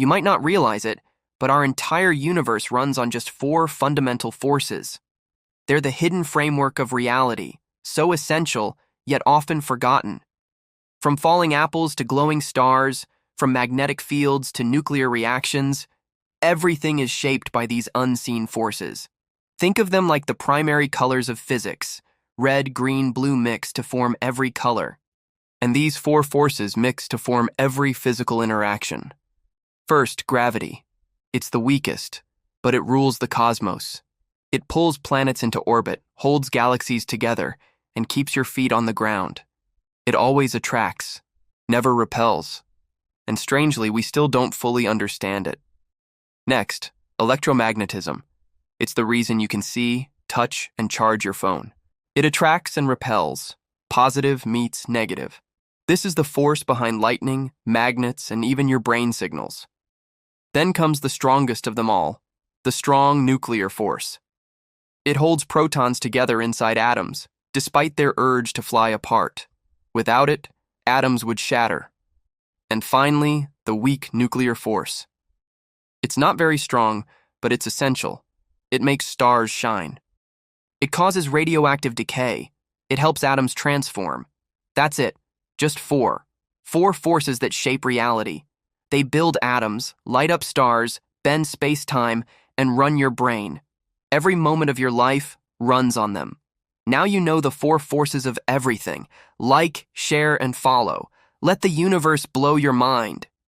You might not realize it, but our entire universe runs on just four fundamental forces. They're the hidden framework of reality, so essential, yet often forgotten. From falling apples to glowing stars, from magnetic fields to nuclear reactions, everything is shaped by these unseen forces. Think of them like the primary colors of physics, red, green, blue mix to form every color. And these four forces mix to form every physical interaction. First, gravity. It's the weakest, but it rules the cosmos. It pulls planets into orbit, holds galaxies together, and keeps your feet on the ground. It always attracts, never repels. And strangely, we still don't fully understand it. Next, electromagnetism. It's the reason you can see, touch, and charge your phone. It attracts and repels. Positive meets negative. This is the force behind lightning, magnets, and even your brain signals. Then comes the strongest of them all, the strong nuclear force. It holds protons together inside atoms, despite their urge to fly apart. Without it, atoms would shatter. And finally, the weak nuclear force. It's not very strong, but it's essential. It makes stars shine. It causes radioactive decay. It helps atoms transform. That's it. Just four. Four forces that shape reality. They build atoms, light up stars, bend space-time, and run your brain. Every moment of your life runs on them. Now you know the four forces of everything. Like, share, and follow. Let the universe blow your mind.